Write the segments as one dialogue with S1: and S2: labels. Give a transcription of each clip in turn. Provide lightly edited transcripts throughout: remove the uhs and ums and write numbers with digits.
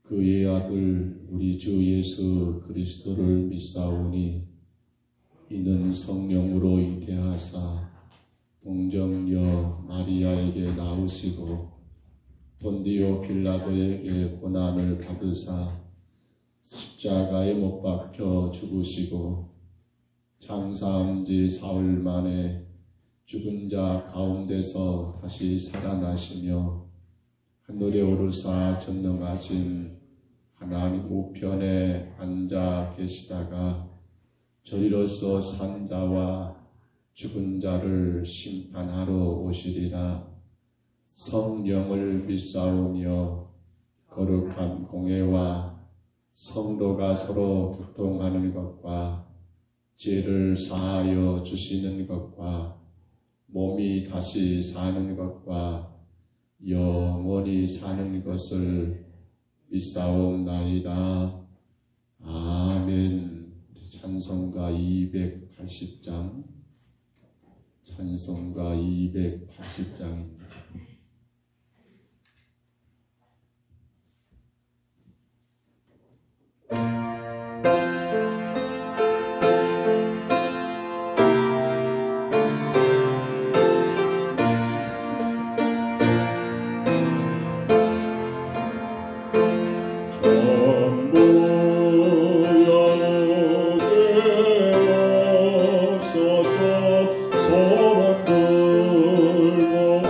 S1: 그의 아들 우리 주 예수 그리스도를 믿사오니 이는 성령으로 잉태하사 동정녀 마리아에게 나으시고 본디오 빌라도에게 고난을 받으사 십자가에 못 박혀 죽으시고 장사한 지 사흘 만에 죽은 자 가운데서 다시 살아나시며 하늘에 오르사 전능하신 하나님 우편에 앉아 계시다가 저리로서 산 자와 죽은 자를 심판하러 오시리라. 성령을 믿사오며 거룩한 공회와 성도가 서로 교통하는 것과 죄를 사하여 주시는 것과 몸이 다시 사는 것과 영원히 사는 것을 믿사옵나이다. 아멘. 찬송가 280장, 찬송가 280장입니다.
S2: 소원 들고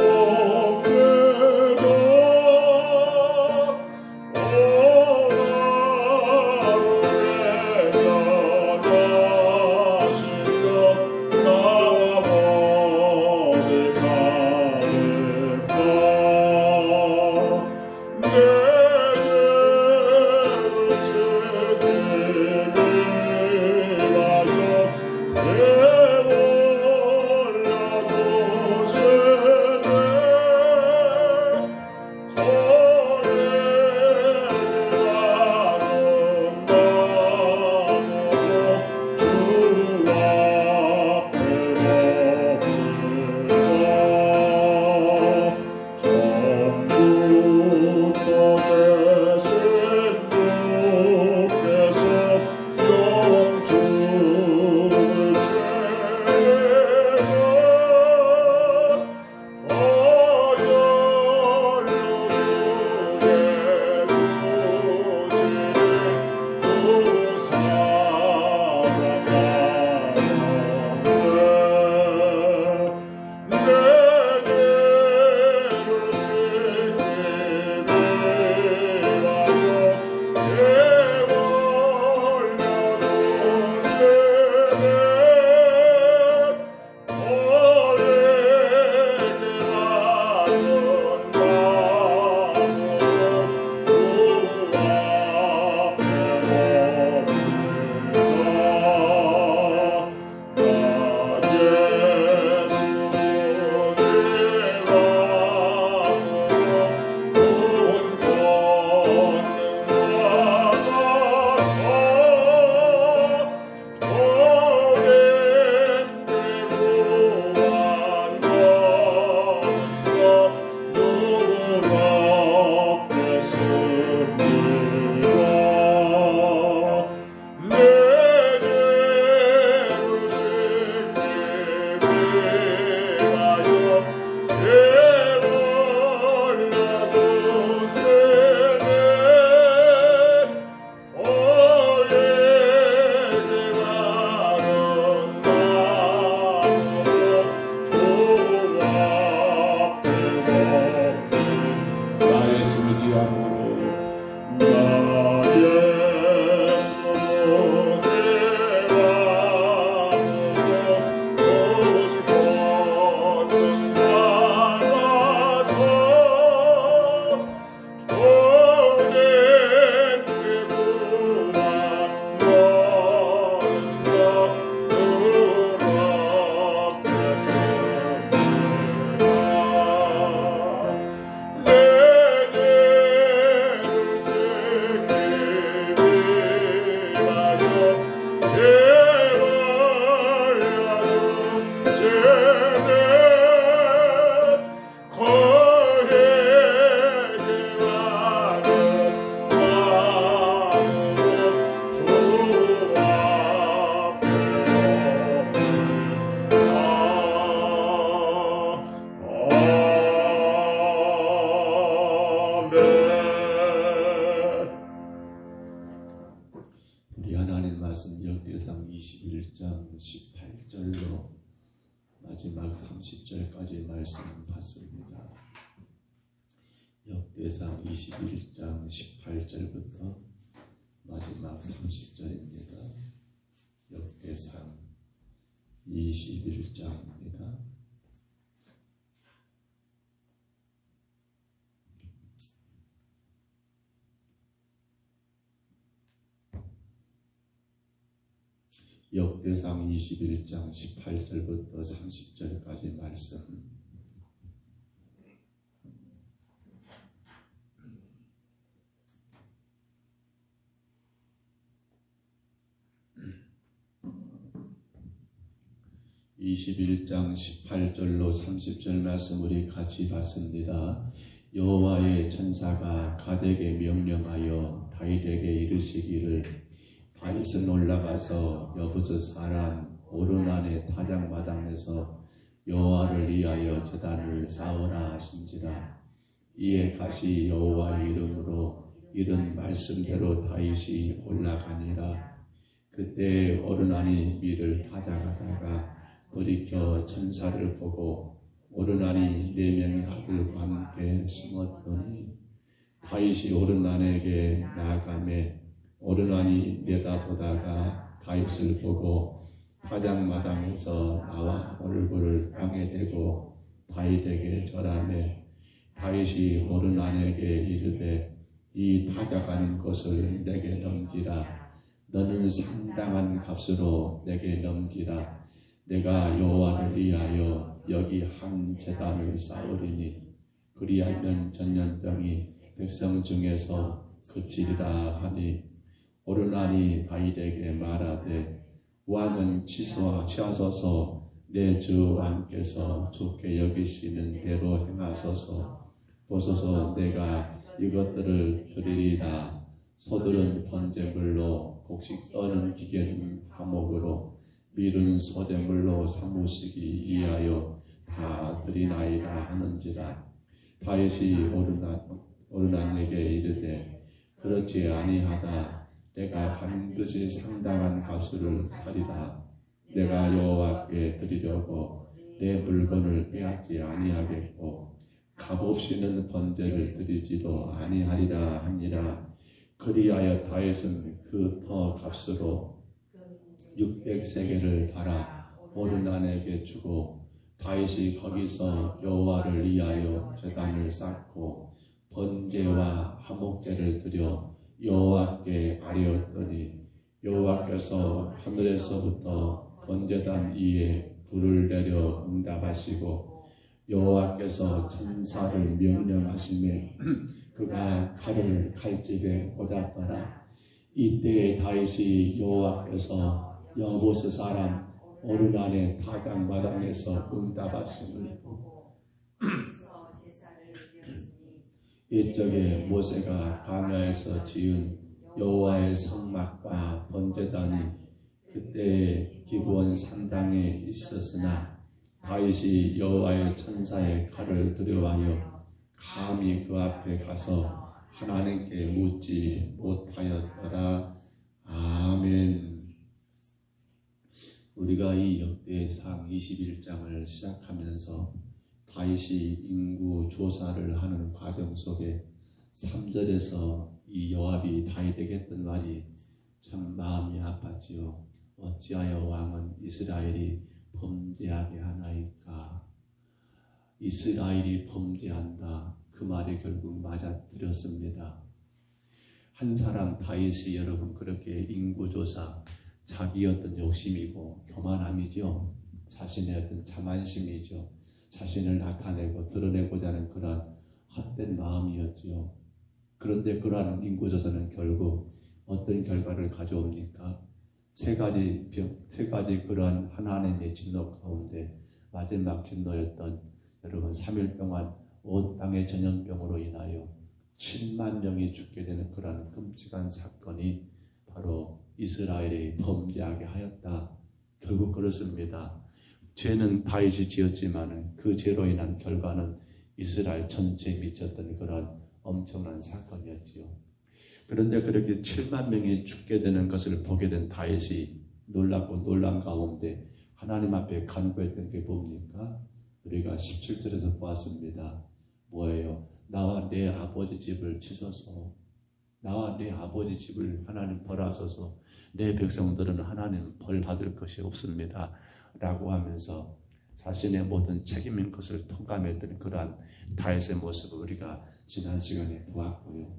S1: 21장 18절로 마지막 30절까지 말씀 봤습니다. 역대상 21장 18절부터 마지막 30절입니다. 역대상 21장입니다. 역대상 21장 18절부터 30절까지 말씀. (21장 18절로 30절) 말씀 우리 같이 봤습니다. 여호와의 천사가 갓에게 명령하여 다윗에게 이르시기를 다윗은 올라가서 여부스 사람 오르난의 타작마당에서 여호와를 위하여 제단을 쌓으라 하신지라. 이에 갓이 여호와의 이름으로 이른 말씀대로 다윗이 올라가니라. 그때 오르난이 밀을 타작하다가 돌이켜 천사를 보고 오르난이 4명의 아들과 함께 숨었더니 다윗이 오르난에게 나아가매 오르난이 내다보다가 다윗을 보고 타작마당에서 나와 얼굴을 땅에 대고 다윗에게 절하매 다윗이 오르난에게 이르되 이 타작하는 것을 내게 넘기라. 너는 상당한 값으로 내게 넘기라. 내가 여호와를 위하여 여기 한 제단을 쌓으리니 그리하면 전염병이 백성 중에서 그치리라 하니 오르난이 다윗에게 말하되 왕은 취하소서. 내 주 왕께서 좋게 여기시는 대로 행하소서. 보소서 내가 이것들을 드리리다. 소들은 번제물로, 곡식 떠는 기계는 화목으로, 밀은 소제물로 삼으시기 위하여 다 드리나이다 하는지라. 다윗이 오르난에게 이르되 그렇지 아니하다. 내가 반드시 상당한 값을 사리라. 내가 여호와께 드리려고 내 물건을 빼앗지 아니하겠고 값없이는 번제를 드리지도 아니하리라 하니라. 그리하여 다윗은 그 터 값으로 600세겔을 달아 오르난에게 주고 다윗이 거기서 여호와를 위하여 제단을 쌓고 번제와 화목제를 드려 여호와께 아뢰었더니 여호와께서 하늘에서부터 번제단 위에 불을 내려 응답하시고 여호와께서 천사를 명령하시매 그가 칼을 칼집에 꽂았더라. 이때 다윗이 여호와께서 여부스 사람 오르난의 타작마당에서 응답하심을 보고 이쪽에 모세가 광야에서 지은 여호와의 성막과 번제단이 그때 기브온 산당에 있었으나 다윗이 여호와의 천사의 칼을 두려워하여 감히 그 앞에 가서 하나님께 묻지 못하였더라. 아멘. 우리가 이 역대상 21장을 시작하면서 다윗이 인구 조사를 하는 과정 속에 3절에서 이 요압이 다윗에게 했던 말이 참 마음이 아팠지요. 어찌하여 왕은 이스라엘이 범죄하게 하나이까. 이스라엘이 범죄한다. 그 말이 결국 맞아들였습니다. 한 사람 다윗이 여러분 그렇게 인구조사 자기 어떤 욕심이고 교만함이죠. 자신의 어떤 자만심이죠. 자신을 나타내고 드러내고자 하는 그러한 헛된 마음이었지요. 그런데 그러한 인구조사는 결국 어떤 결과를 가져옵니까? 세 가지 그러한 하나님의 진노 가운데 마지막 진노였던 여러분 3일 동안 온 땅의 전염병으로 인하여 7만 명이 죽게 되는 그러한 끔찍한 사건이 바로 이스라엘이 범죄하게 하였다. 결국 그렇습니다. 죄는 다윗이 지었지만 그 죄로 인한 결과는 이스라엘 전체에 미쳤던 그런 엄청난 사건이었지요. 그런데 그렇게 7만 명이 죽게 되는 것을 보게 된 다윗이 놀랍고 놀란 가운데 하나님 앞에 간구했던 게 뭡니까? 우리가 17절에서 보았습니다. 뭐예요? 나와 내 아버지 집을 치소서. 나와 내 아버지 집을 하나님 벌하소서. 내 백성들은 하나님 벌 받을 것이 없습니다. 라고 하면서 자신의 모든 책임인 것을 통감했던 그러한 다윗의 모습을 우리가 지난 시간에 보았고요.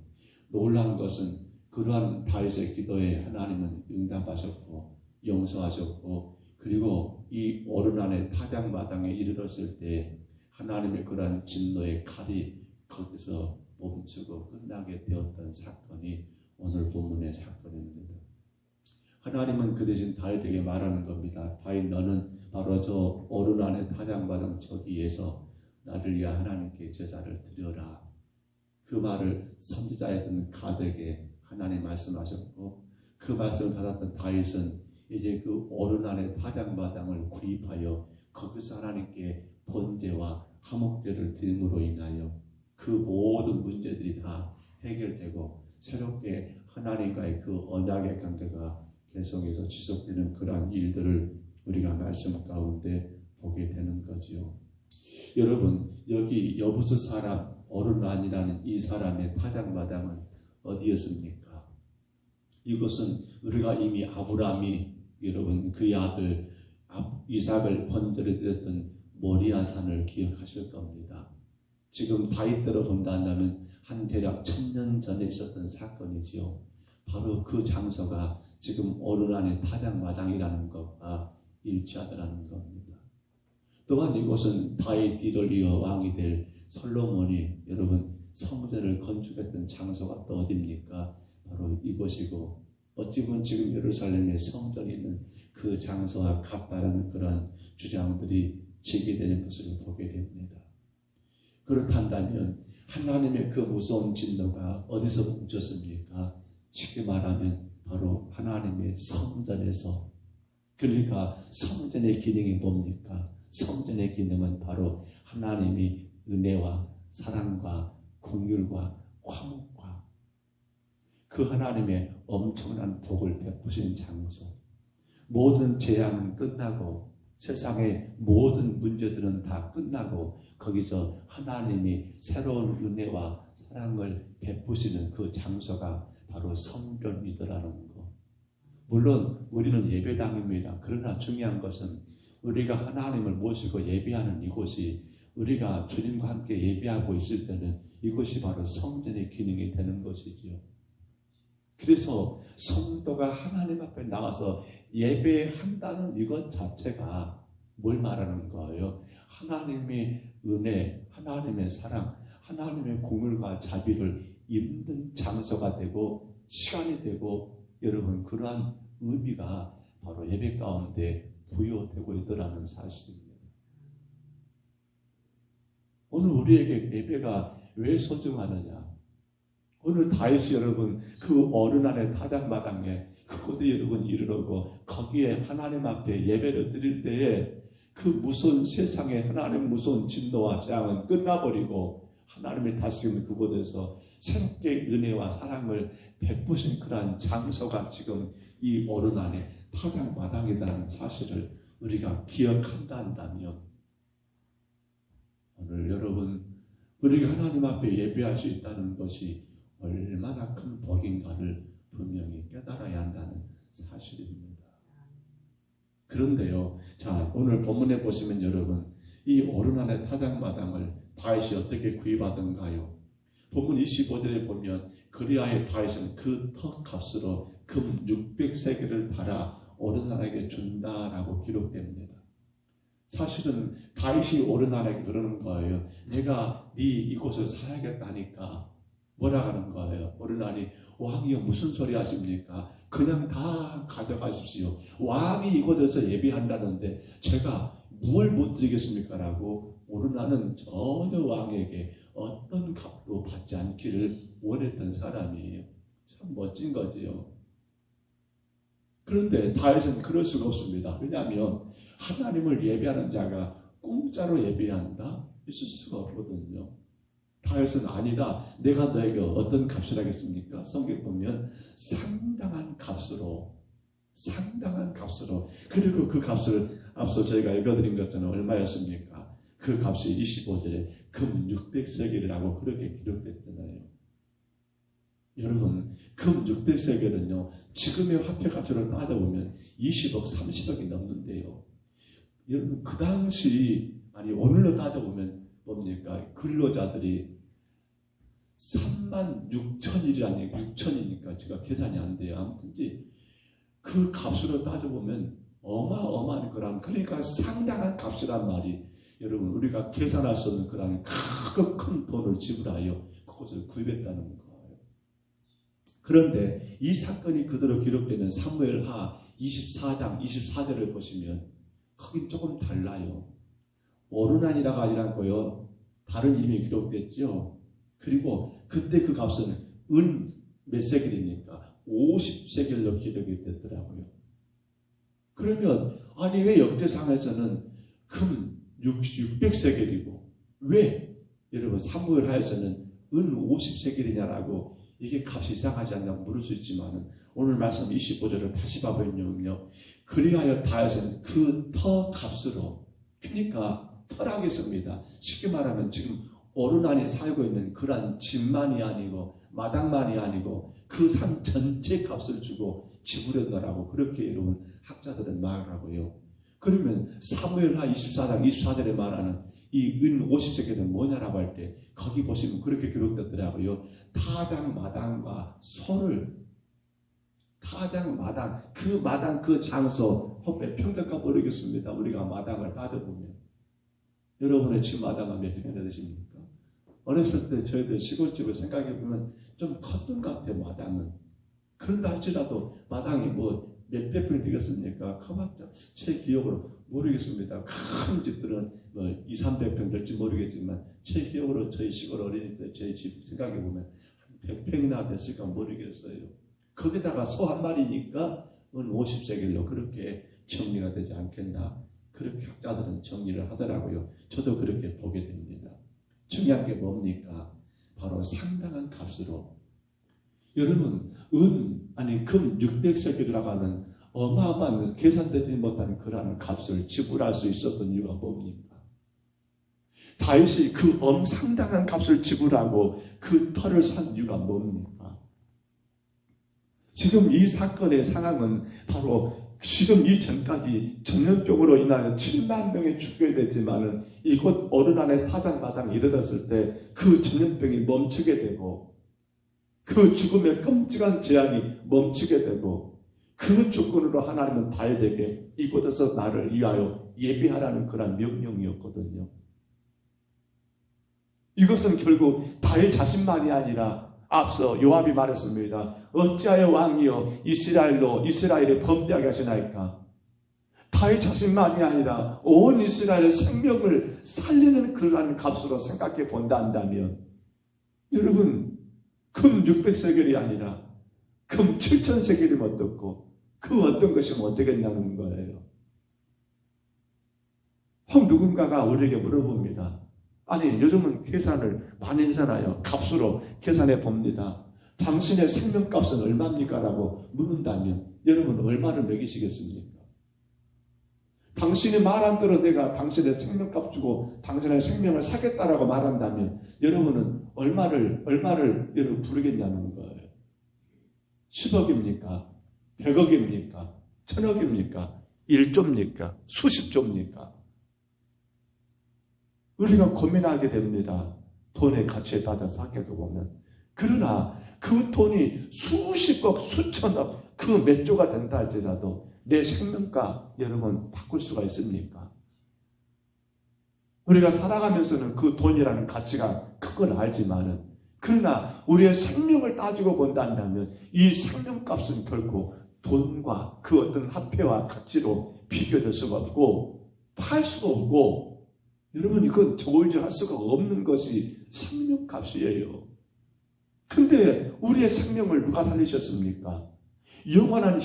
S1: 놀라운 것은 그러한 다윗의 기도에 하나님은 응답하셨고 용서하셨고, 그리고 이 오르난의 타작마당에 이르렀을 때 하나님의 그러한 진노의 칼이 거기서 멈추고 끝나게 되었던 사건이 오늘 본문의 사건입니다. 하나님은 그 대신 다윗에게 말하는 겁니다. 다윗, 너는 바로 저 오르난의 타작마당 저기에서 나를 위하여 하나님께 제사를 드려라. 그 말을 선지자였던 가드에게 하나님 말씀하셨고, 그 말씀을 받았던 다윗은 이제 그 오르난의 타작마당을 구입하여 거기서 하나님께 번제와 화목제를 드림으로 인하여 그 모든 문제들이 다 해결되고 새롭게 하나님과의 그 언약의 관계가 계속해서 지속되는 그러한 일들을 우리가 말씀 가운데 보게 되는 거지요. 여러분, 여기 여부스 사람 오르난이라는 이 사람의 타작마당은 어디였습니까? 이것은 우리가 이미 아브라함이 여러분 그의 아들 이삭을 번제로 드렸던 모리아 산을 기억하실 겁니다. 지금 다윗대로 본다면 한 대략 1000년 전에 있었던 사건이지요. 바로 그 장소가 지금 오르난의 타작마당이라는 것과 일치하더라는 겁니다. 또한 이곳은 다윗 뒤를 이어 왕이 될 솔로몬이 여러분 성전을 건축했던 장소가 또 어디입니까? 바로 이곳이고, 어찌 보면 지금 예루살렘에 성전이 있는 그 장소와 같다라는 그런 주장들이 제기되는 것을 보게 됩니다. 그렇다면 하나님의 그 무서운 진노가 어디서 멈췄습니까? 쉽게 말하면 바로 하나님의 성전에서. 그러니까 성전의 기능이 뭡니까? 성전의 기능은 바로 하나님이 은혜와 사랑과 긍휼과 화목과 그 하나님의 엄청난 복을 베푸신 장소. 모든 재앙은 끝나고 세상의 모든 문제들은 다 끝나고 거기서 하나님이 새로운 은혜와 사랑을 베푸시는 그 장소가 바로 성전이더라는 거. 물론 우리는 예배당입니다. 그러나 중요한 것은 우리가 하나님을 모시고 예배하는 이곳이, 우리가 주님과 함께 예배하고 있을 때는 이것이 바로 성전의 기능이 되는 것이지요. 그래서 성도가 하나님 앞에 나가서 예배한다는 이것 자체가 뭘 말하는 거예요? 하나님의 은혜, 하나님의 사랑, 하나님의 긍휼과 자비를 입는 장소가 되고 시간이 되고, 여러분 그러한 의미가 바로 예배 가운데 부여되고 있더라는 사실입니다. 오늘 우리에게 예배가 왜 소중하느냐? 오늘 다윗이 여러분 그 오르난의 타작마당에 그곳에 여러분 이르르고 거기에 하나님 앞에 예배를 드릴 때에 그 무서운 세상에 하나님 무서운 진노와 재앙은 끝나버리고 하나님의 다스리는 그곳에서 새롭게 은혜와 사랑을 베푸신 그러한 장소가 지금 이 오르난의 타작마당이라는 사실을 우리가 기억한다 한다면, 오늘 여러분 우리가 하나님 앞에 예배할 수 있다는 것이 얼마나 큰 복인가를 분명히 깨달아야 한다는 사실입니다. 그런데요, 자 오늘 본문에 보시면 여러분 이 오르난의 타작마당을 다윗이 어떻게 구입하던가요? 본문 25절에 보면 그리하여 다윗은 그 터 값으로 금 600세겔을 달아 오르난에게 준다라고 기록됩니다. 사실은 다윗이 오르난에게 그러는 거예요. 내가 네 이곳을 사야겠다니까. 뭐라 하는 거예요? 오르난이 왕이여 무슨 소리 하십니까? 그냥 다 가져가십시오. 왕이 이곳에서 예배한다는데 제가 무엇을 못 드리겠습니까? 라고 오르난은 전혀 왕에게 어떤 값도 받지 않기를 원했던 사람이에요. 참 멋진 거지요. 그런데 다윗은 그럴 수가 없습니다. 왜냐하면 하나님을 예배하는 자가 공짜로 예배한다? 있을 수가 없거든요. 다윗은 아니다. 내가 너에게 어떤 값을 하겠습니까? 성경 보면 상당한 값으로 상당한 값으로. 그리고 그 값을 앞서 저희가 읽어드린 것처럼 얼마였습니까? 그 값이 25절에 금 600세겔이라고 그렇게 기록됐잖아요. 여러분, 금 600세겔은요, 지금의 화폐값으로 따져보면 20억, 30억이 넘는데요. 여러분, 그 당시, 아니, 오늘로 따져보면 뭡니까? 근로자들이 36,000일이라니, 6,000이니까 제가 계산이 안 돼요. 아무튼, 그 값으로 따져보면 어마어마한 거란, 그러니까 상당한 값이란 말이, 여러분, 우리가 계산할 수 없는 그런 큰 돈을 지불하여 그것을 구입했다는 거예요. 그런데 이 사건이 그대로 기록되는 사무엘하 24장 24절을 보시면 거긴 조금 달라요. 오르난이라가 아니라고요. 다른 이름이 기록됐죠. 그리고 그때 그 값은 은 몇 세겔입니까? 50세겔로 기록이 됐더라고요. 그러면 아니 왜 역대상에서는 금 600세겔이고 왜 여러분 사무엘하에서는 은 50세겔이냐라고 이게 값이 이상하지 않나 물을 수 있지만 오늘 말씀 25절을 다시 봐보면요. 그리하여 다윗은 그 터 값으로, 그러니까 터라겠습니다. 쉽게 말하면 지금 오르난이 살고 있는 그런 집만이 아니고 마당만이 아니고 그 산 전체 값을 주고 지불했다라고 그렇게 여러분 학자들은 말을 하고요. 그러면 사무엘하 24장 24절에 말하는 이 은 50세겔은 뭐냐라고 할 때 거기 보시면 그렇게 기록됐더라고요. 타장 마당과 소를, 타장 마당, 그 마당 그 장소 몇 평대가 모르겠습니다. 우리가 마당을 따져보면 여러분의 집 마당은 몇 평이 되십니까? 어렸을 때 저희들 시골집을 생각해보면 좀 컸던 것 같아요. 마당은. 그런다 할지라도 마당이 뭐 몇백 평이 되겠습니까? 커봤자 제 기억으로 모르겠습니다. 큰 집들은 뭐 200, 300평 될지 모르겠지만 제 기억으로 저희 시골 어린이 때 저희 집 생각해보면 100평이나 됐을까 모르겠어요. 거기다가 소 한 마리니까 50세겔로 그렇게 정리가 되지 않겠나, 그렇게 학자들은 정리를 하더라고요. 저도 그렇게 보게 됩니다. 중요한 게 뭡니까? 바로 상당한 값으로. 여러분, 금 600세겔이라고 하는 어마어마한 계산되지 못한 그러한 값을 지불할 수 있었던 이유가 뭡니까? 다윗이 그 엄상당한 값을 지불하고 그 터를 산 이유가 뭡니까? 지금 이 사건의 상황은 바로 지금 이전까지 전염병으로 인하여 7만 명이 죽게 됐지만은 이곳 오르난의 타장마당에 이르렀을 때 그 전염병이 멈추게 되고 그 죽음의 끔찍한 재앙이 멈추게 되고 그 조건으로 하나님은 다윗에게 이곳에서 나를 위하여 예비하라는 그런 명령이었거든요. 이것은 결국 다윗 자신만이 아니라 앞서 요압이 말했습니다. 어찌하여 왕이여 이스라엘에 범죄하게 하시나이까? 다윗 자신만이 아니라 온 이스라엘의 생명을 살리는 그러한 값으로 생각해 본다 한다면 여러분, 금 600세겔이 아니라 금 7000세겔이면 어떻고 그 어떤 것이면 어떻겠냐는 거예요. 혹 누군가가 우리에게 물어봅니다. 아니, 요즘은 계산을 많이 하잖아요. 값으로 계산해 봅니다. 당신의 생명값은 얼마입니까? 라고 묻는다면 여러분 얼마를 매기시겠습니까? 당신이 말한 대로 내가 당신의 생명값 주고 당신의 생명을 사겠다라고 말한다면 여러분은 얼마를 여러분 부르겠냐는 거예요. 10억입니까? 100억입니까? 1000억입니까? 1조입니까? 수십조입니까? 우리가 고민하게 됩니다. 돈의 가치에 따라서 생각해보면. 그러나 그 돈이 수십억, 수천억, 그 몇 조가 된다 할지라도 내 생명가 여러분 바꿀 수가 있습니까? 우리가 살아가면서는 그 돈이라는 가치가 큰 걸 알지만은 그러나 우리의 생명을 따지고 본다면 이 생명값은 결코 돈과 그 어떤 화폐와 가치로 비교될 수가 없고 팔 수도 없고 여러분 이건 저울질할 수가 없는 것이 생명값이에요. 근데 우리의 생명을 누가 살리셨습니까? 영원한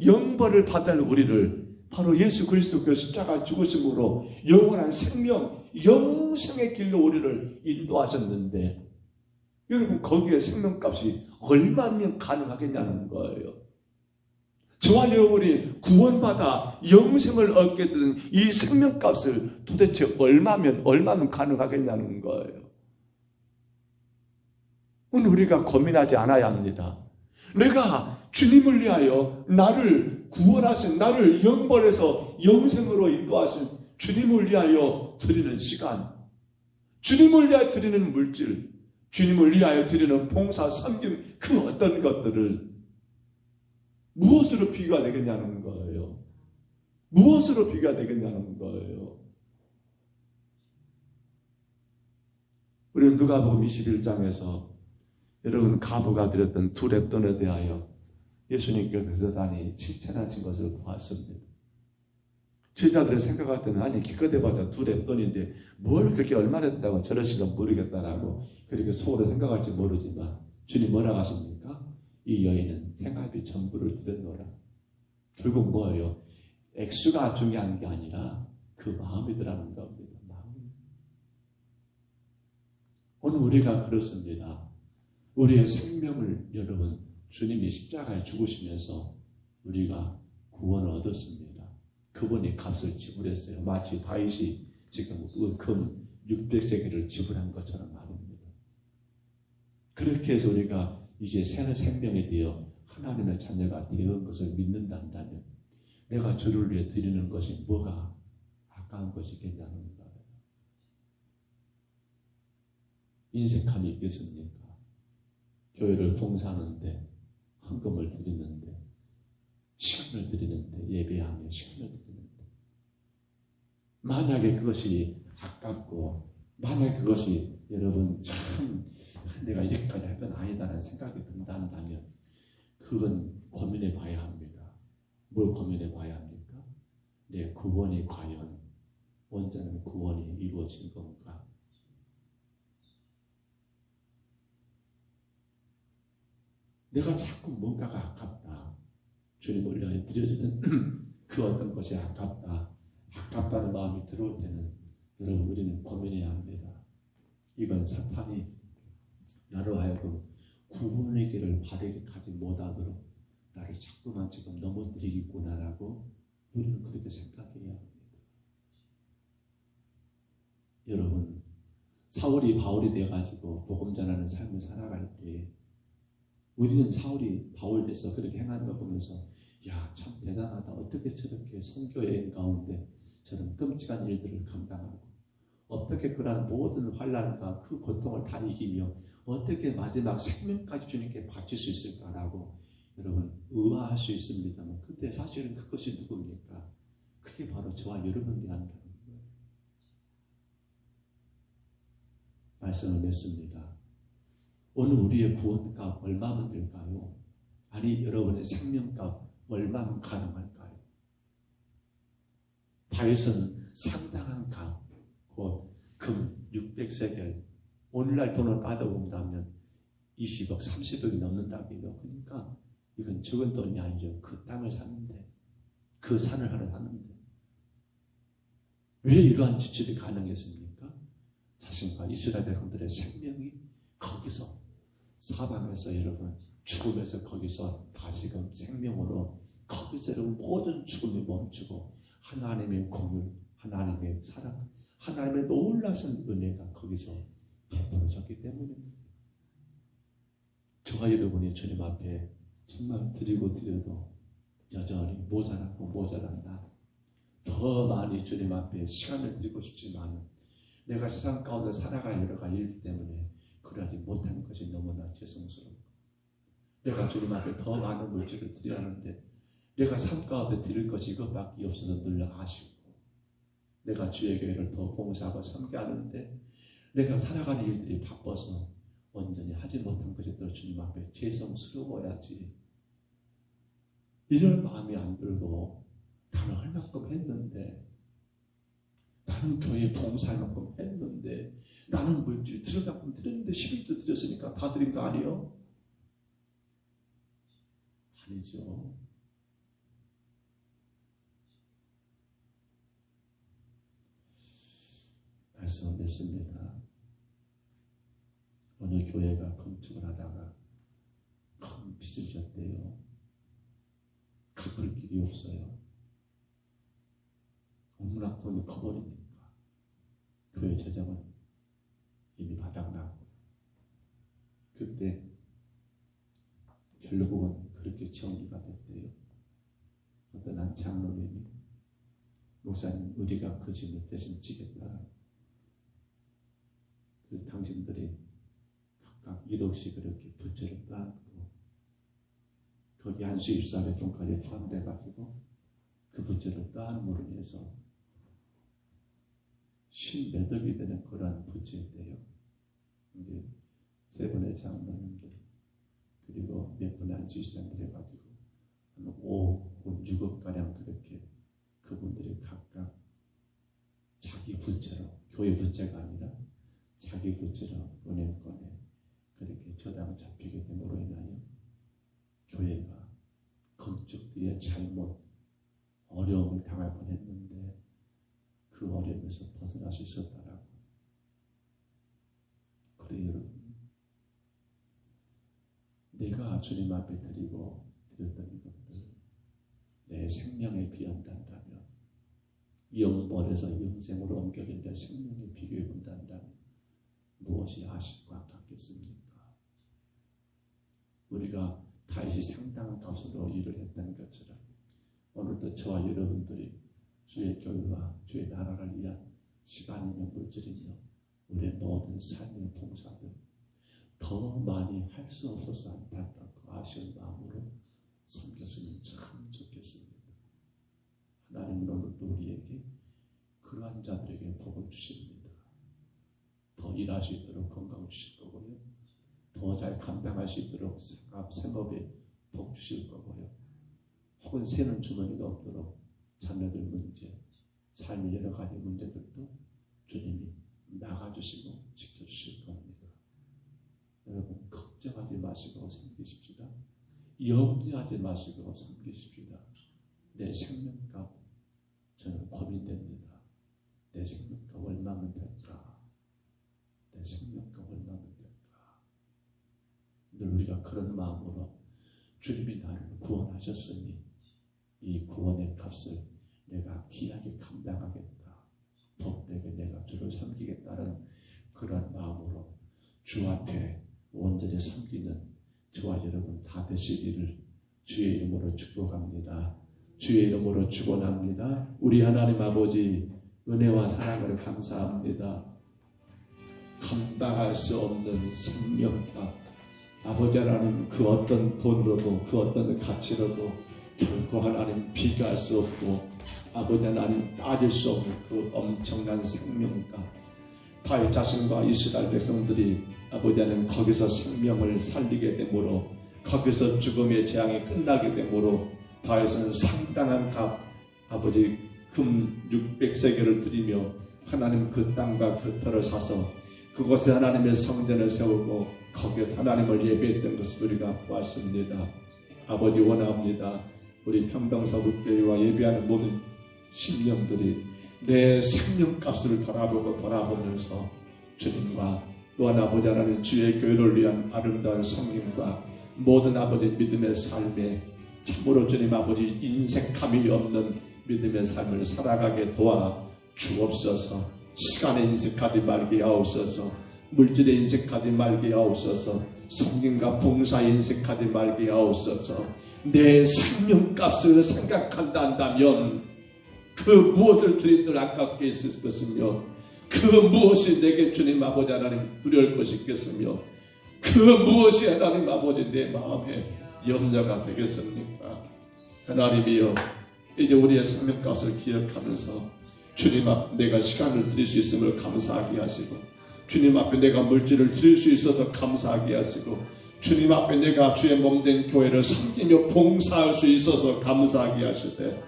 S1: 영벌을 받을 우리를 바로 예수 그리스도께서 십자가 죽으심으로 영원한 생명, 영생의 길로 우리를 인도하셨는데 여러분 거기에 생명값이 얼마면 가능하겠냐는 거예요. 저와 여러분이 구원받아 영생을 얻게 되는 이 생명값을 도대체 얼마면 가능하겠냐는 거예요. 오늘 우리가 고민하지 않아야 합니다. 내가 주님을 위하여 나를 구원하신, 나를 영벌에서 영생으로 인도하신 주님을 위하여 드리는 시간, 주님을 위하여 드리는 물질, 주님을 위하여 드리는 봉사, 섬김, 그 어떤 것들을 무엇으로 비교가 되겠냐는 거예요. 무엇으로 비교가 되겠냐는 거예요. 우리는 누가복음 21장에서 여러분 가부가 드렸던 두 렙돈에 대하여 예수님께서 대단히 칭찬하신 것을 보았습니다. 제자들의 생각할 때는 아니 기껏 해봤자 두 렙돈인데 뭘 그렇게 얼마나 됐다고 저러시가 모르겠다라고 그렇게 속으로 생각할지 모르지만 주님 뭐라고 하십니까? 이 여인은 생활비 전부를 드렸노라. 결국 뭐예요? 액수가 중요한 게 아니라 그 마음이더라는 겁니다. 마음. 오늘 우리가 그렇습니다. 우리의 생명을 여러분 주님이 십자가에 죽으시면서 우리가 구원을 얻었습니다. 그분이 값을 지불했어요. 마치 다윗이 지금 금 600세겔을 지불한 것처럼 말입니다. 그렇게 해서 우리가 이제 새 생명에 대해 하나님의 자녀가 되는 것을 믿는다면 내가 주를 위해 드리는 것이 뭐가 아까운 것이겠냐는 거예요. 인색함이 있겠습니까? 교회를 봉사하는데 헌금을 드리는데 시간을 드리는데 예배하며 시간을 드리는데 만약에 그것이 아깝고 만약에 그것이 여러분 참 내가 이렇게까지 할 건 아니다라는 생각이 든다면 그건 고민해 봐야 합니다. 뭘 고민해 봐야 합니까? 내 구원이 과연 원자는 구원이 이루어진 건가? 내가 자꾸 뭔가가 아깝다. 주님을 위하여 드려지는 그 어떤 것이 아깝다는 마음이 들어올 때는 여러분 우리는 고민해야 합니다. 이건 사탄이 나로 하여금 구원의 길을 바르게 가지 못하도록 나를 자꾸만 지금 넘어뜨리겠구나라고 우리는 그렇게 생각해야 합니다. 여러분 사울이 바울이 돼가지고 복음 전하는 삶을 살아갈 때 우리는 사울이 바울 돼서 그렇게 행하는 거 보면서 야, 참 대단하다. 어떻게 저렇게 선교 여행 가운데 저런 끔찍한 일들을 감당하고 어떻게 그런 모든 환난과 그 고통을 다 이기며 어떻게 마지막 생명까지 주님께 바칠 수 있을까라고 여러분 의아할 수 있습니다만 근데 사실은 그것이 누굽니까? 그게 바로 저와 여러분이라는 거예요. 말씀을 맺습니다. 오늘 우리의 구원값 얼마면 될까요? 아니 여러분의 생명값 얼마면 가능할까요? 다윗은 상당한 값, 곧 금 600세겔, 오늘날 돈을 따져본다면 20억, 30억이 넘는다고요. 그러니까 이건 적은 돈이 아니죠. 그 땅을 샀는데, 그 산을 하러 샀는데 왜 이러한 지출이 가능했습니까? 자신과 이스라엘 백성들의 생명이 거기서 사방에서 여러분 죽음에서 거기서 다시금 생명으로 거기서 여러분 모든 죽음이 멈추고 하나님의 공을 하나님의 사랑 하나님의 놀라운 은혜가 거기서 베풀어졌기 때문입니다. 저와 여러분이 주님 앞에 정말 드려도 여전히 모자란다. 더 많이 주님 앞에 시간을 드리고 싶지만 내가 세상 가운데 살아갈 여러 가지 일 때문에 그러지 못하는 것이 너무나 죄송스러워. 내가 주님 앞에 더 많은 물질을 드려야 하는데 내가 삶 가운데 드릴 것이 이것밖에 없어서 늘 아쉬워. 내가 주의 교회를 더 봉사하고 섬겨하는데 내가 살아가는 일들이 바빠서 온전히 하지 못한 것이 또 주님 앞에 죄송스러워야지. 이런 마음이 안 들고 나는 할 만큼 했는데 나는 교회에 봉사할 만큼 했는데 나는 물질 드릴 만큼 드렸는데 11조 드렸으니까 다 드린 거 아니에요? 아니죠. 말씀을 맺습니다. 어느 교회가 건축을 하다가 큰 빚을 졌대요. 갚을 적이 없어요. 워낙 돈이 커버리니까. 교회 재정은 이미 바닥나고. 그때 결국은 그렇게 정리가 됐대요. 어떤 한 장로님이 목사님 우리가 그 짐을 대신 지겠다. 그래서 당신들이 각각 1억씩 그렇게 부채를 떠안고 거기 한 수입사의 돈까지 포함돼가지고 그 부채를 떠안음으로 인해서 10몇 억이 되는 그러한 부채인데요. 근데 세 분의 장로님들 그리고 몇 분의 한 수입사들 해가지고 한 5억, 6억가량 그렇게 그분들이 각각 자기 부채로, 교회 부채가 아니라 자기 부채로 은행권에 그렇게 저당 잡히게 됨으로 인하여 교회가 건축 뒤에 잘못 어려움을 당할 뻔했는데 그 어려움에서 벗어날 수 있었다라고. 그래요 여러분, 내가 주님 앞에 드렸던 이것들 내 생명에 비한다면 영벌에서 영생으로 옮겨진다 생명에 비교해 본다면 무엇이 아쉽고 아깝겠습니까? 우리가 다윗이 상당한 값으로 일을 했다는 것처럼 오늘도 저와 여러분들이 주의 교회와 주의 나라를 위한 시간이며 물질이며 우리의 모든 삶의 봉사들 더 많이 할 수 없어서 안타깝고 아쉬운 마음으로 섬겼으면 참 좋겠습니다. 하나님은 오늘도 우리에게 그러한 자들에게 복을 주십니다. 더 일할 수 있도록 건강 주실 거고요. 더 잘 감당할 수 있도록 생업에 복 주실 거고요. 혹은 새는 주머니가 없도록 자녀들 문제, 삶의 여러 가지 문제들도 주님이 나가주시고 지켜주실 겁니다. 여러분 걱정하지 마시고 섬기십시다. 염려하지 마시고 섬기십시다. 내 생명값 저는 고민됩니다. 내 생명값 얼마면 될까? 내 생명값 얼마면 될까? 늘 우리가 그런 마음으로 주님이 나를 구원하셨으니 이 구원의 값을 내가 귀하게 감당하겠다. 복되게 내가 주를 섬기겠다는 그런 마음으로 주 앞에 온전히 섬기는 저와 여러분 다 되시기를 주의 이름으로 축복합니다. 주의 이름으로 축원합니다. 우리 하나님 아버지 은혜와 사랑을 감사합니다. 감당할 수 없는 생명값 아버지 하나님 그 어떤 돈으로도 그 어떤 가치로도 결코 하나님 비교할 수 없고 아버지 하나님 따질 수 없는 그 엄청난 생명값 다윗 자신과 이스라엘 백성들이 아버지 하나님 거기서 생명을 살리게 되므로 거기서 죽음의 재앙이 끝나게 되므로 다윗은 상당한 값 아버지 금 600세겔을 드리며 하나님 그 땅과 그 터를 사서 그곳에 하나님의 성전을 세우고 거기서 하나님을 예배했던 것을 우리가 보았습니다. 아버지 원합니다. 우리 평병서북교회와 예배하는 모든 신령들이 내 생명값을 돌아보면서 주님과 또한 아버지 하나님 주의 교회를 위한 아름다운 성김과 모든 아버지 믿음의 삶에 참으로 주님 아버지 인색함이 없는 믿음의 삶을 살아가게 도와 주옵소서. 시간에 인색하지 말게 하옵소서. 물질에 인색하지 말게 하옵소서. 성김과 봉사에 인색하지 말게 하옵소서. 내 생명값을 생각한다 한다면 그 무엇을 드리든 아깝게 있을 것이며 그 무엇이 내게 주님 아버지 하나님 두려울 것이 있겠으며 그 무엇이 하나님 아버지 내 마음에 염려가 되겠습니까? 하나님이여 이제 우리의 생명값을 기억하면서 주님 앞 내가 시간을 드릴 수 있음을 감사하게 하시고 주님 앞에 내가 물질을 드릴 수 있어서 감사하게 하시고 주님 앞에 내가 주의 몸된 교회를 섬기며 봉사할 수 있어서 감사하게 하시되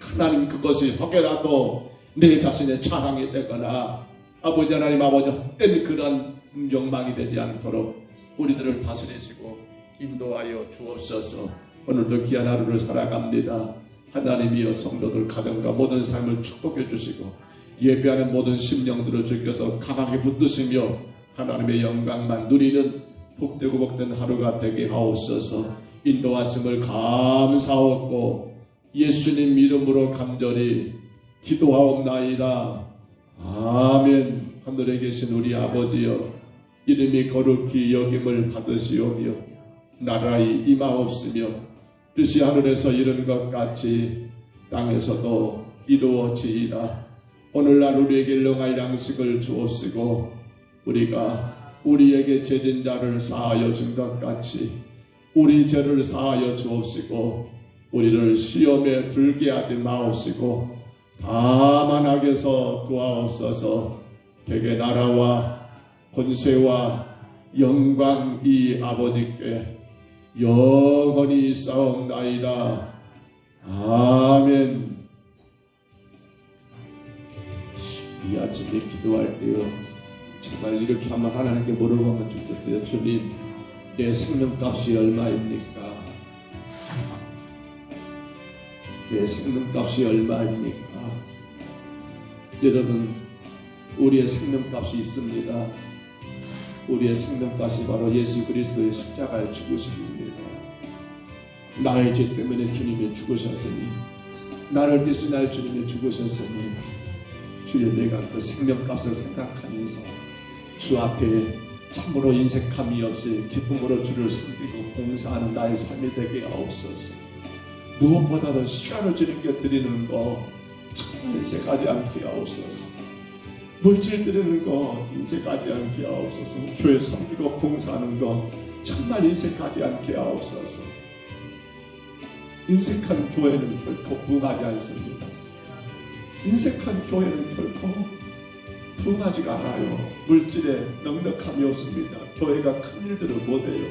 S1: 하나님 그것이 혹여라도 내 자신의 자랑이 되거나 아버지 하나님 아버지 헛된 그런 욕망이 되지 않도록 우리들을 다스리시고 인도하여 주옵소서. 오늘도 귀한 하루를 살아갑니다. 하나님이여 성도들 가정과 모든 삶을 축복해 주시고 예배하는 모든 심령들을 주께서 강하게 붙드시며 하나님의 영광만 누리는 복되고 복된 하루가 되게 하옵소서. 인도하심을 감사하고 예수님 이름으로 간절히 기도하옵나이다. 아멘. 하늘에 계신 우리 아버지여, 이름이 거룩히 여김을 받으시오며 나라의 임하옵시며 뜻이 하늘에서 이룬 것 같이 땅에서도 이루어지이다. 오늘날 우리에게 일용할 양식을 주옵시고 우리가 우리에게 죄진 자를 사하여 준 것 같이 우리 죄를 사하여 주옵시고 우리를 시험에 들게 하지 마옵시고 다만 악에서 구하옵소서. 백의 나라와 권세와 영광이 아버지께 영원히 있사옵나이다. 아멘. 이 아침에 기도할 때요, 정말 이렇게 한번 하나님께 물어보면 좋겠어요. 주님, 내 생명값이 얼마입니까? 내 생명값이 얼마입니까? 여러분, 우리의 생명값이 있습니다. 우리의 생명값이 바로 예수 그리스도의 십자가의 죽으심입니다. 나의 죄 때문에 주님이 죽으셨으니, 나를 대신하여 주님이 죽으셨으니, 주여 내가 그 생명값을 생각하면서 주 앞에 참으로 인색함이 없이 기쁨으로 주를 섬기고 봉사하는 나의 삶이 되게 하옵소서. 무엇보다도 시간을 주님께 드리는 거 정말 인색하지 않게 하옵소서. 물질 드리는 거 인색하지 않게 하옵소서. 교회 섬기고 봉사하는 거 정말 인색하지 않게 하옵소서. 인색한 교회는 결코 부흥하지 않습니다. 인색한 교회는 결코 부흥하지가 않아요. 물질에 넉넉함이 없습니다. 교회가 큰 일들을 못해요.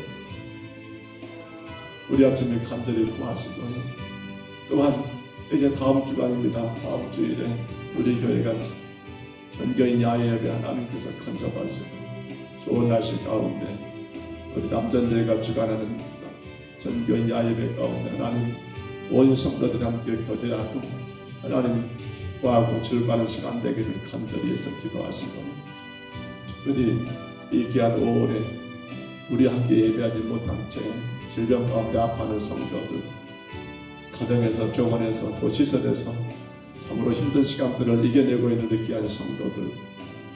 S1: 우리 아침에 간절히 구하시고요. 또한 이제 다음 주간입니다. 다음 주일에 우리 교회가 전교인 야외예배 하나님께서 간섭하시고 좋은 날씨 가운데 우리 남전대가 주관하는 전교인 야외예배 가운데 하나님 온 성도들 함께 교제하고 하나님과 공출받는 시간 되기를 간절히 해서 기도하시고, 특별히 이 귀한 5월에 우리 함께 예배하지 못한 채 질병 가운데 아파하는 성도들, 가정에서 병원에서 또 시설에서 참으로 힘든 시간들을 이겨내고 있는 우리 귀한 성도들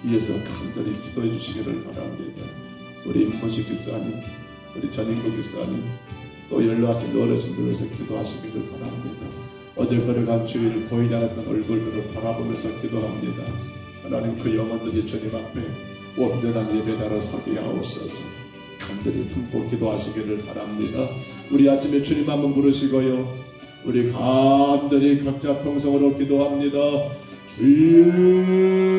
S1: 위해서 간절히 기도해 주시기를 바랍니다. 우리 임무식 집사님, 우리 전인구 집사님, 또 연로하신 어르신들 위해서 기도하시기를 바랍니다. 어제 걸어간 주일 보이지 않았던 얼굴들을 바라보면서 기도합니다. 하나님, 그 영혼들이 주님 앞에 온전한 예배자로 서게 하옵소서. 간절히 품고 기도하시기를 바랍니다. 우리 아침에 주님 한번 부르시고요, 우리 간절히 각자 평성으로 기도합니다. 주여.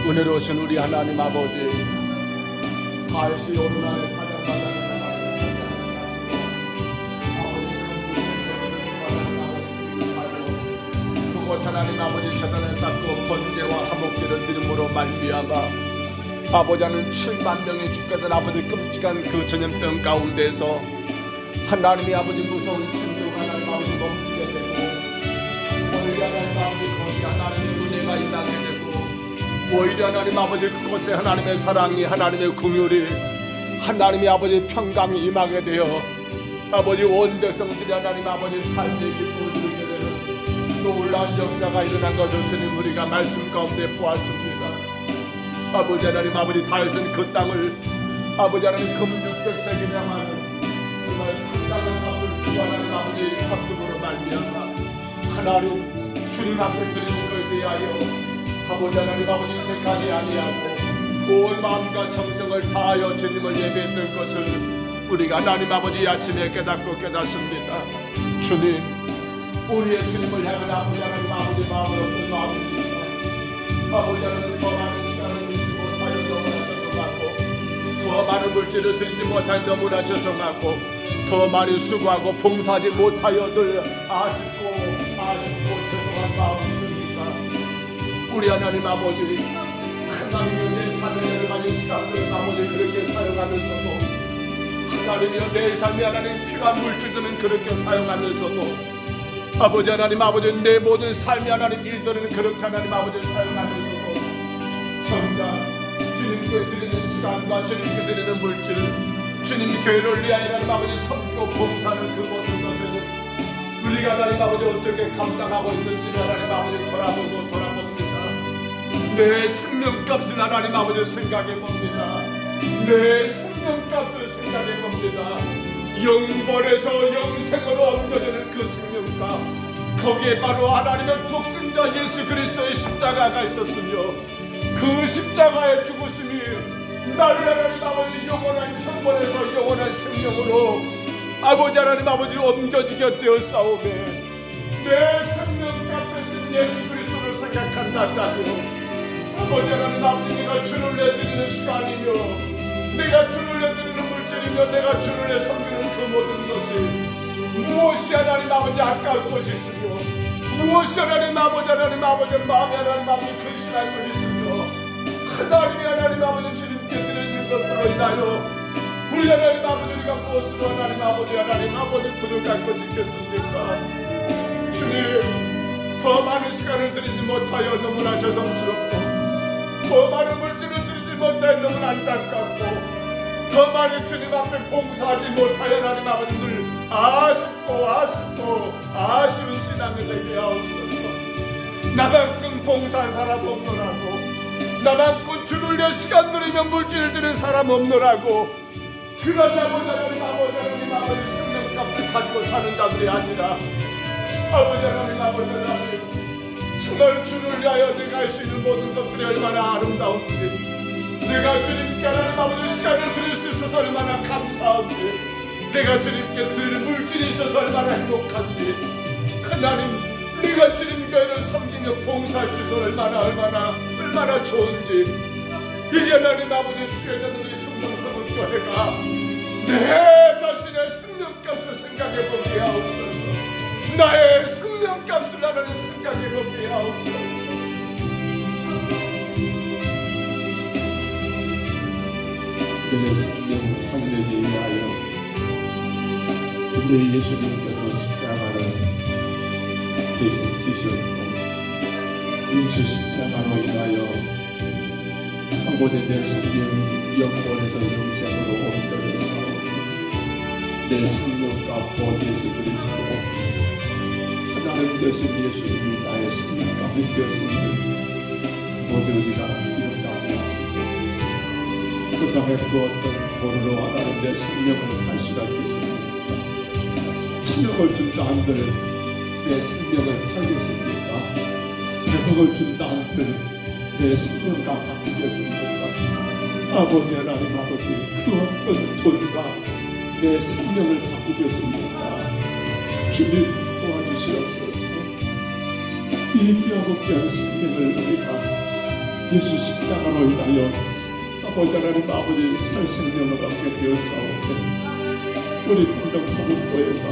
S1: 은혜로우신 우리 하나님 아버지, 다시 오늘날의 가장 마다는 아버지, 그곳 하나님 아버지 사단을 쌓고 번제와 화목제를 드림으로 말미암아 아버지는 7만 명이 죽게 된 아버지 끔찍한 그 전염병 가운데서 하나님의 아버지 무서운 충격 하나님 아버지 멈추게 되고, 오히려 하나님 아버지 거기 하나님의 은혜가 임하게 되고, 오히려 하나님 아버지 그곳에 하나님의 사랑이, 하나님의 긍휼이, 하나님의 아버지 평강이 임하게 되어 아버지 온 백성들이 하나님 아버지 삶의 기쁨을 누리게 되는 놀라운 역사가 일어난 것을 주님 우리가 말씀 가운데 보았습니다. 아버지 하나님 아버지 다윗은 그 땅을 아버지 하나님 금600세기 명하는 정말 상당한 값을 주고 하나님 아버지 탑승으로 말미암아 하나님 주님 앞에 드리는 것에 대하여 아버지 하나님 아버지 인색하지 아니하고 온 마음과 정성을 다하여 주님을 예배했던 것을 우리가 하나님 아버지 아침에 깨닫고 깨닫습니다. 주님, 우리의 주님을 향한 아버지 하나님 아버지 마음은 어떤 마음입니까? 아버지 하나님 더 많은 시간을 드리지 못하여 너무나 죄송하고, 더 많은 물질을 드리지 못하여 너무나 죄송하고, 더 많이 수고하고 봉사하지 못하여 늘 아쉽고 죄송한 마음
S2: 우리 하나님 아버지, 하나님의 내 삶의 여러 가지 시간들을 아버지 그렇게 사용하면서도, 하나님이여 내 삶의 하나님 피가 물들드는 그렇게 사용하면서도, 아버지 하나님 아버지 내 모든 삶의 하나님 일들은 그렇게 하나님 아버지를 사용하면서도 정작 주님께 드리는 시간과 주님께 드리는 물질은 주님 교회를 위하여 하나님 아버지 섬기고 봉사하는 그 모든 것을 우리가 하나님 아버지 어떻게 감당하고 있는지를 하나님 아버지 돌아봅니다. 내 생명값을 하나님 아버지 생각해 봅니다. 내 생명값을 생각해 봅니다. 영벌에서 영생으로 옮겨지는 그 생명값, 거기에 바로 하나님의 독생자 예수 그리스도의 십자가가 있었으며 그 십자가의 죽으심이 나를 하나님 아버지 영원한 성벌에서 영원한 생명으로 아버지 하나님 아버지 옮겨지게 되었사오매 내 생명값을 예수 그리스도를 생각한다면 아버지 하나님 아버지 내가 주를 내드리는 시간이며 내가 주를 내드리는 물질이며 내가 주를 내 섬기는 그 모든 것이 무엇이 하나님 아버지 아까울 것이 있으며 무엇이 하나님 아버지 마음에 하나님 아버지 근심할 것이 있으며 하나님이 하나님 아버지 주님께 드리는 것으로 인하여 우리 하나님 아버지가 무엇으로 하나님 아버지 부족할 것이 있겠습니까? 주님, 더 많은 시간을 드리지 못하여 너무나 죄송스럽고 더 많은 물질을 드리지 못하여 너무나 안타깝고 더 많이 주님 앞에 봉사하지 못하여 하나님 아버지들 아쉬운 신앙을 되게 하옵소서. 나만큼 봉사한 사람 없노라고, 나만큼 주를 위해 시간 들이면 물질 드는 사람 없노라고, 그러냐고 하나님 아버지 생명값을 가지고 사는 자들이 아니라 아버지 하나님 정말 주를 위하여 내가 할 수 있는 모든 것들이 얼마나 아름다운지, 내가 주님께 하나님 아버지 시간을 드릴 수 있어서 얼마나 감사한지, 내가 주님께 드릴 물질이 있어서 얼마나 행복한지, 하나님 내가 주님 교회를 섬기며 봉사할 수 있어서 얼마나 좋은지, 이제 하나님 아버지 주의 자들이 금정성을 교회가 내 자신의 생명값을 생각해보게 하옵소서. 나의 생명값을 하나님 생각해보게 하옵소서.
S1: 내 생명 살리기 위하여 우리 예수님께서 십자가를 대신 지셨고 인수 십자가로 인하여 한곳에 내 생명 영원에서 영생으로 옮겨져서 내 생명값 예수 그리스도 하나님 되신 예수님이 나의 생명값이 되었으니 모두 우리가 기억하게 하시고 세상의 그 어떤 돈으로 하나님 내 생명을 할 수가 있겠습니까? 천억을 준다 한들 내 생명을 팔겠습니까? 100억을 준다 한들 내 생명과 바꾸겠습니까? 아버지 하나님 아버지 그 어떤 돈과 내 생명을 바꾸겠습니까? 주님 도와주시옵소서. 이 귀하고 귀한 생명을 우리가 예수 십자가로 인하여 아버지 하나님 아버지 새 생명을 얻게 되었사오니 우리 공동포문교회가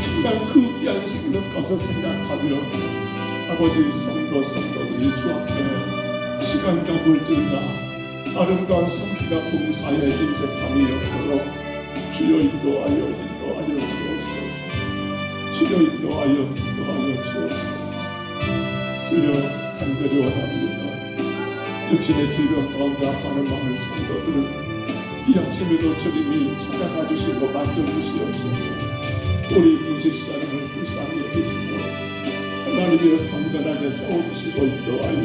S1: 정말 그 귀한 생명값을 생각하며 아버지 성도들이 주 앞에 시간과 물질과 아름다운 성기가 봉사의 인색함이 없도록 주여 인도하여 주옵소서. 주여 인도하여 주옵소서. 주여 간절히 원합니다. 육신의 질병 가운데 아파하는 많은 성도들을 이 아침에도 주님이 찾아가 주시고 맡겨주시옵소서. 우리 구직사님을 불쌍히 여기시고 하나님의 강건하게 세워주시고 인도하여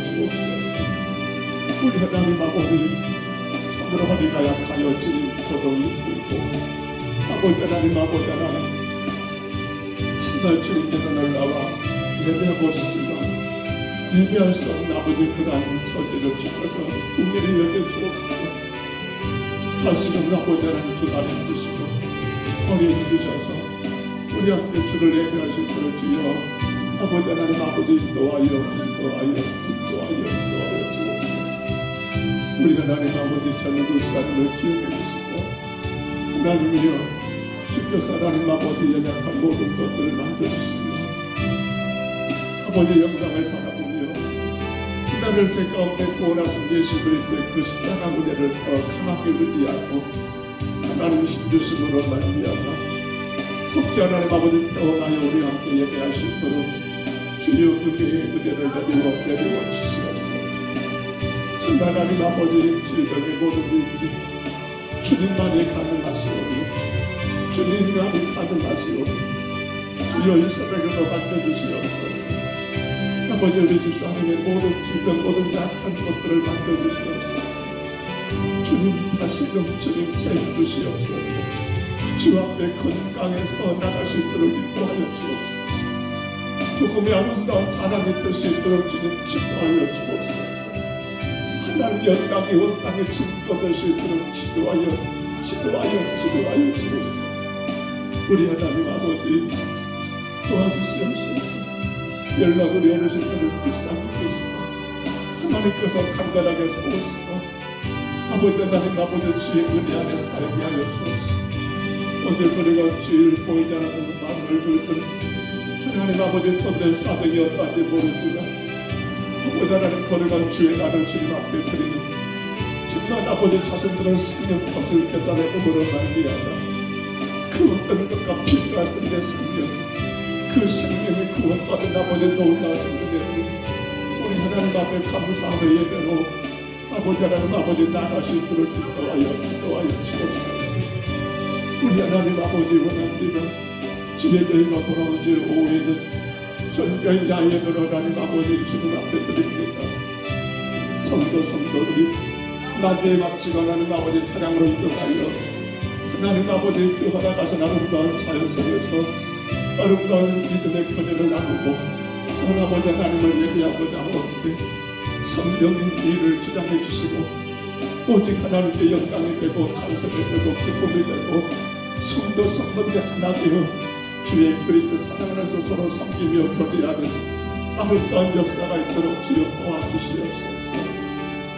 S1: 주옵소서. 우리 하나님 아버지 참으로 허리가 약하여 주님 고동이 힘들고 아버지 하나님 정말 주님께서 놀라와 예배하시지만 예배할 수 없는 아버지 그러한 처지를 주셔서 국민을 여겨주옵소서. 다시금 아버지 하나님 기다려 주시고 허리에 주셔서 우리 함께 주를 예배하실 줄 주여 아버지 하나님 인도하여 주옵소서. 우리 하나님 아버지 젊은 불사님을 기억해 주시고 하나님이여 주께서 하나님 연약한 모든 것들을 만들어주시며 아버지 영광을 바라보며
S2: 나를 죄 가운데 구원하신 예수 그리스도의 그 십자가 은혜를 더 강하게 의지하고 하나님 힘주심으로 말미암아 속히 하나님 아버지 태어나여 우리 함께 예배할 수 있도록 주여 은혜를 내리워 주시옵소서. 정말 하나님 아버지 질병의 모든 일들이 주님만이 가능하시오니 주님만이 가능하시오니 주여 이 새벽에도 맡겨주시옵소서. 아버지 우리 집사님의 모든 질병 모든 약한 것들을 맡겨주시옵소서. 주님 다시금 주님 세워주시옵소서. 주 앞에 건강해서 나갈 수 있도록 인도하여 주옵소서. 복음의 아름다운 자랑이 될 수 있도록 주님 기도하여 주옵소서. 하나님 영광이 온 땅에 증거될 수 있도록 기도하여 주옵소서. 우리 하나님 아버지 도와주시옵소서. 연락을 어르신들을 불쌍히 계시고 하나님께서 간단하게 세우시고 아버지 하나님 아버지 주의 은혜 안에 살게 하여 주옵소서. 어제 우리가 주일 보이지 않았던 마음을 들더니 하나님 아버지 저들의 사정이었다지 모르지만 아버지 하나님 거룩한 주의 나를 주님 앞에 드리니 정말 아버지 자신들은 생명 값을 계산해 보므로 말미암아 그 어떤 것과 필요하신 내 생명 그 생명이 구원받은 아버지 놀라우신 은혜를 우리 하나님 앞에 감사하며 예배로 아버지 하나님 아버지 나갈 수 있도록 기도하여 주옵소서. 우리 하나님 아버지 원합니다. 주의 교회가 돌아온 주 오후에는 전교회 야외로 하나님 아버지 주님 앞에 드립니다. 성도들이 낮에 마치고 하나님 아버지 차량으로 이동하여 하나님 아버지 그 허락하신 아름다운 자연 속에서 아름다운 믿음의 교제를 나누고 오늘 아버지 하나님을 예배하고자 하는데 성령님 일을 주장해 주시고 오직 하나님께 영광이 되고 찬송이 되고 기쁨이 되고 성도들이 하나 되어 주의 그리스도 사랑 안에서 서로 섬기며 교제하는 아름다운 역사가 있도록 주여 도와주시옵소서.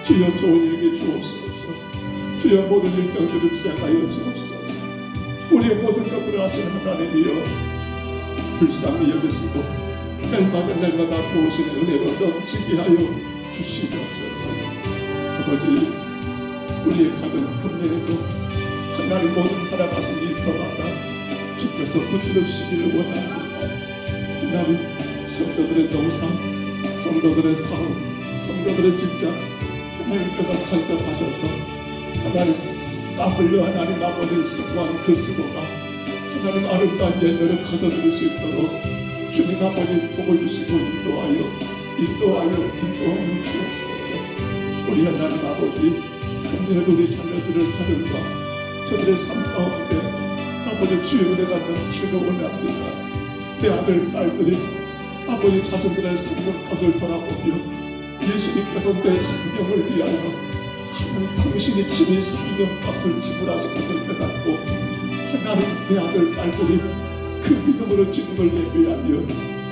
S2: 주여 좋은 일기 주옵소서. 주여 모든 일정들을 주장하여 주옵소서. 우리의 모든 것들을 하시는 하나님이여 불쌍히 여기시고 날마다 도우시는 은혜로 넘치게 하여 주시옵소서. 아버지 우리의 가정 금년에도 하나님 모든 살아가신 일터마다 주께서 붙들으시기를 원합니다. 하나님 성도들의 농사 성도들의 사업 성도들의 직장 하나님께서 간섭하셔서 하나님 땀 흘려 하나님 아버지 수고한 그 수고가 하나님 아름다운 열매를 거둬들일 수 있도록 주님 아버지 복을 주시고 인도하여 주옵소서. 우리 하나님 아버지 금년에도 우리 자녀들을 가정과 저들의 삶 가운데 아버지 주의 은혜가 넘치기를 원합니다. 내 아들 딸들이 아버지 자신들의 생명값을 돌아보며 예수님께서 내 생명을 위하여 하나님 당신이 친히 생명값을 지불하신 것을 깨닫고 하나님 내 아들 딸들이 그 믿음으로 주님을 예배하며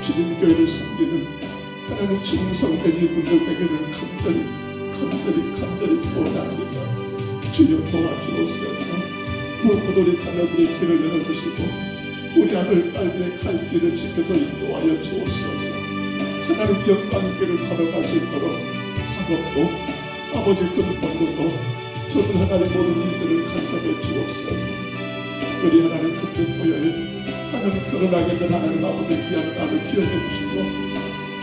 S2: 주님 교회를 섬기는 하나님 충성된 이분들 되기를 간절히 소원합니다. 주여 도와주옵소서. 무엇보다 우리 자녀들의 길을 열어주시고 우리 아들 딸들의 갈 길을 지켜서 인도하여 주옵소서. 하나님 영광의 길을 걸어갈 수 있도록 학업도 아버지 근본도 저들 하나님 모든 일들을 간섭해 주옵소서. 특별히 하나님 금년 토요일 하나님 결혼하게 된 하나님 아버지 귀한 딸을 기억해 주시고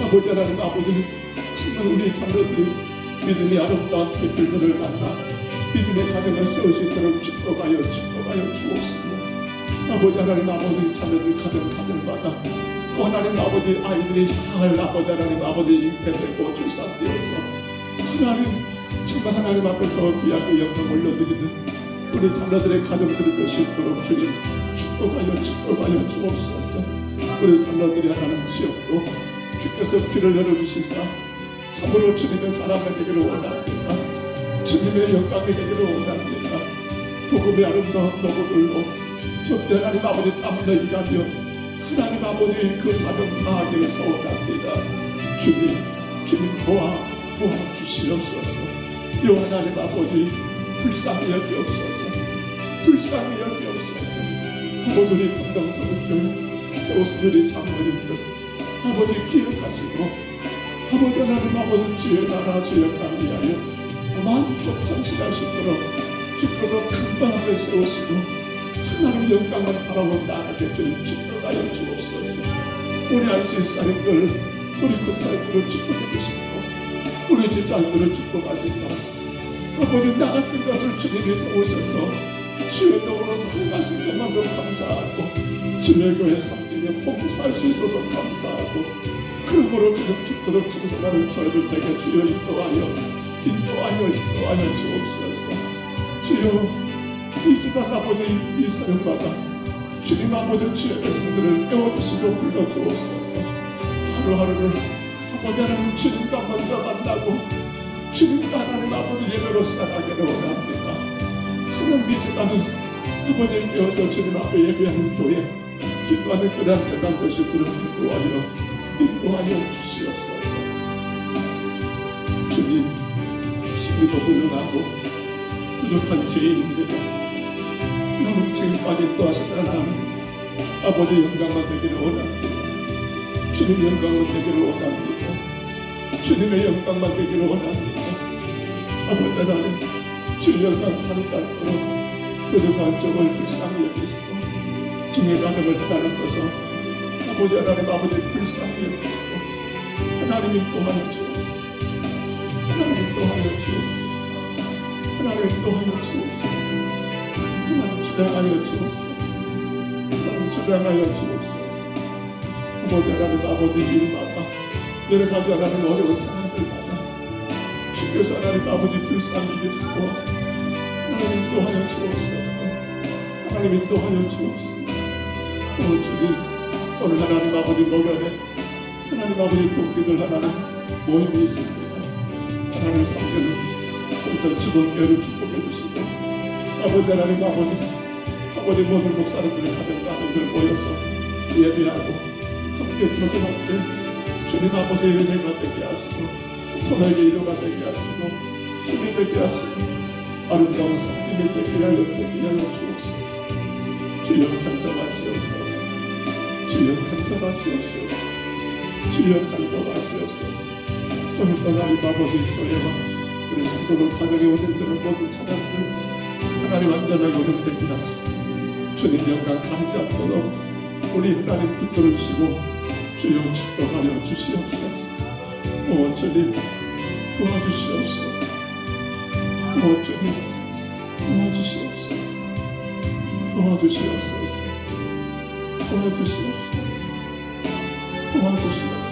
S2: 아버지 하나님 아버지 정말 우리 자녀들이 믿음이 아름다운 빛들을 만나 믿음의 가정을 세울 수 있도록 축복하여 주옵소서. 아버지 하나님 아버지 자녀들 가정마다 또 하나님 아버지 아이들이 사랑을 아버지 하나님 아버지 잉태되고 출산되어서 하나님 정말 하나님 앞에서 귀하게 영광 올려드리는 우리 자녀들의 가정들이 될 수 있도록 주님 축복하여 주옵소서. 우리 자녀들이 하나님 지역도 주께서 길을 열어주시사 참으로 주님의 자랑이 되기를 원합니다. 주님의 영광이 되기를 원합니다. 복음의 아름다운 노고들로 적대 하나님 아버지 땀을 일하며 하나님 아버지 그 사정 다하기를 소원합니다. 주님 도와주시옵소서. 요 하나님 아버지 불쌍히 여기옵소서. 아버지 우리 건강성을 세우신 우리 장로님들 아버지 기억하시고
S1: 아버지 하나님 아버지 주의 나라 주의 영광 위하여 마음껏 헌신하시도록 주께서 큰 방을 세우시고 하나님 영광을 바라보고 나아가게 주님 축복하여 주옵소서. 우리 할 수 있사는 걸 우리 군사들을 축복해 주시고 우리 집사들을 축복하시사 아버지 나 같은 것을 주님이 세우셔서 주의 도로 사용하신 것만도 감사하고 주의 교회 섬기며 봉사할 수 있어서 감사하고 그러므로 주님 죽도록 충성하는 저희를 되게 주여 인도하여 주옵소서. 주여 이 집안 아버지 이 사역마다 주님 아버지 주의 백성들을 깨워주시고 불러주옵소서. 하루하루를 아버지 하나님 주님과 먼저 만나고 주님과 하나님 아버지 예배로 시작하기를 원합니다. 하나님 이 집안은 아버지 깨워서 주님 앞에 예배하는 교회 기도하는 그날 재단 것들을 인도하여 주시옵소서. 주님 심리도 불능하고 부족한 죄인입니다. 너무 지금까지 인도하시는 하나님 아버지 영광만 되기를 원합니다. 주님 영광만 되기를 원합니다. 주님의 영광만 되기를 원합니다. 아버지 하나님 주의 영광 가득 않도록 부족한 쪽을 불쌍히 여기시고 중의 가능을 하나님 것을 아버지 하나님 아버지 불쌍히 여기시고 하나님 인도하여 주옵소서. 하나님 인도하여 주옵소서. 하나님 인도하여 주옵소서. 하나님 주장하여 주옵소서. 하나님 주장하여 주옵소서. 아버지 하나님 아버지 일마다 여러 가지 하나님 어려운 상황들마다 주께서 하나님 아버지 불쌍히 계시고 하나님 인도하여 주옵소서. 하나님 인도하여 주옵소서. 주님 오늘 하나님 아버지 목요일에 하나님 아버지 동기들 하나님 모임이 있습니다. 하나님 성전을 성전 주범교회를 축복해 주시고 아버지 하나님 아버지 모든 목사님들이 가정들 모여서 예배하고 함께 교제할 때 주님 아버지의 은혜가 되게 하시고 선하게 이루가 되게 하시고 힘이 되게 하시고 아름다운 성품이 되게 하여 주옵소서. 주여 간섭하시옵소서. 주여 간섭하시옵소서. 주여 간섭하시옵소서. 오늘 하나님 아버지 교회와 우리 성도들 가정에 오늘들은 모든 찬양들 하나님 완전하게 오늘되게 하시고 주님 영광 가리지 않도록 우리 하나님 붙들어 주시고 주여 축복하여 주시옵소서. 오 주님 도와주시옵소서. 오 주님 도와주시옵소서. 도와주시옵소서. 도와주시옵소서. 도와주시옵소서.